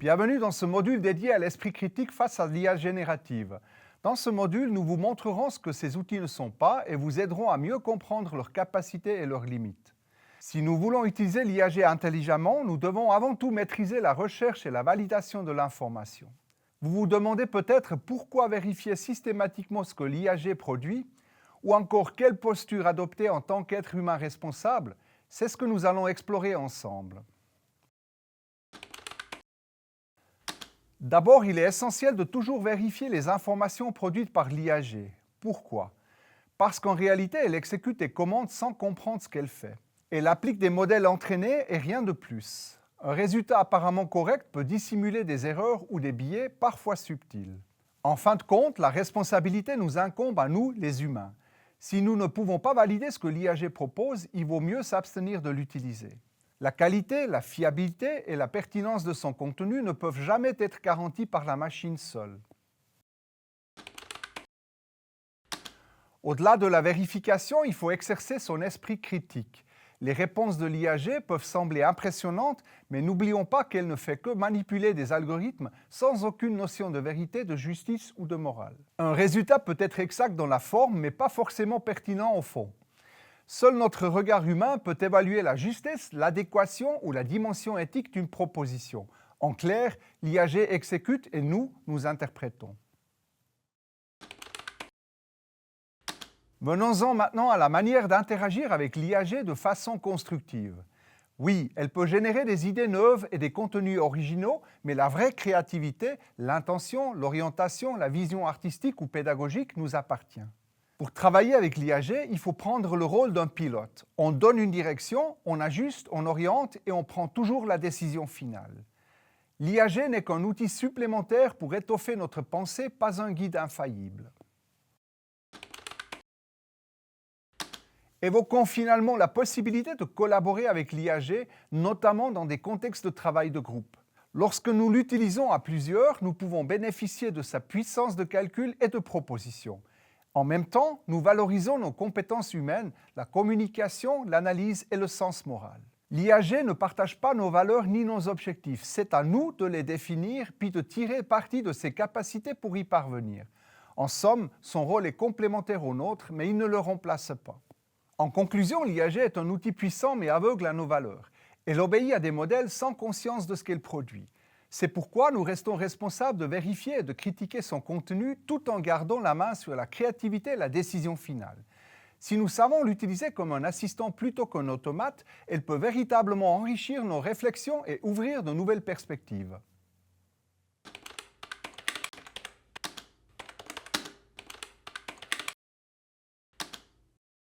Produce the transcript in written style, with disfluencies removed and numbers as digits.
Bienvenue dans ce module dédié à l'esprit critique face à l'IA générative. Dans ce module, nous vous montrerons ce que ces outils ne sont pas et vous aiderons à mieux comprendre leurs capacités et leurs limites. Si nous voulons utiliser l'IAG intelligemment, nous devons avant tout maîtriser la recherche et la validation de l'information. Vous vous demandez peut-être pourquoi vérifier systématiquement ce que l'IAG produit, ou encore quelle posture adopter en tant qu'être humain responsable. C'est ce que nous allons explorer ensemble. D'abord, il est essentiel de toujours vérifier les informations produites par l'IAG. Pourquoi? Parce qu'en réalité, elle exécute des commandes sans comprendre ce qu'elle fait. Elle applique des modèles entraînés et rien de plus. Un résultat apparemment correct peut dissimuler des erreurs ou des biais parfois subtils. En fin de compte, la responsabilité nous incombe à nous, les humains. Si nous ne pouvons pas valider ce que l'IAG propose, il vaut mieux s'abstenir de l'utiliser. La qualité, la fiabilité et la pertinence de son contenu ne peuvent jamais être garanties par la machine seule. Au-delà de la vérification, il faut exercer son esprit critique. Les réponses de l'IAG peuvent sembler impressionnantes, mais n'oublions pas qu'elle ne fait que manipuler des algorithmes sans aucune notion de vérité, de justice ou de morale. Un résultat peut être exact dans la forme, mais pas forcément pertinent au fond. Seul notre regard humain peut évaluer la justesse, l'adéquation ou la dimension éthique d'une proposition. En clair, l'IAG exécute et nous interprétons. Venons-en maintenant à la manière d'interagir avec l'IAG de façon constructive. Oui, elle peut générer des idées neuves et des contenus originaux, mais la vraie créativité, l'intention, l'orientation, la vision artistique ou pédagogique nous appartient. Pour travailler avec l'IAG, il faut prendre le rôle d'un pilote. On donne une direction, on ajuste, on oriente et on prend toujours la décision finale. L'IAG n'est qu'un outil supplémentaire pour étoffer notre pensée, pas un guide infaillible. Évoquons finalement la possibilité de collaborer avec l'IAG, notamment dans des contextes de travail de groupe. Lorsque nous l'utilisons à plusieurs, nous pouvons bénéficier de sa puissance de calcul et de proposition. En même temps, nous valorisons nos compétences humaines, la communication, l'analyse et le sens moral. L'IAG ne partage pas nos valeurs ni nos objectifs. C'est à nous de les définir puis de tirer parti de ses capacités pour y parvenir. En somme, son rôle est complémentaire au nôtre, mais il ne le remplace pas. En conclusion, l'IAG est un outil puissant mais aveugle à nos valeurs. Elle obéit à des modèles sans conscience de ce qu'elle produit. C'est pourquoi nous restons responsables de vérifier et de critiquer son contenu tout en gardant la main sur la créativité et la décision finale. Si nous savons l'utiliser comme un assistant plutôt qu'un automate, elle peut véritablement enrichir nos réflexions et ouvrir de nouvelles perspectives.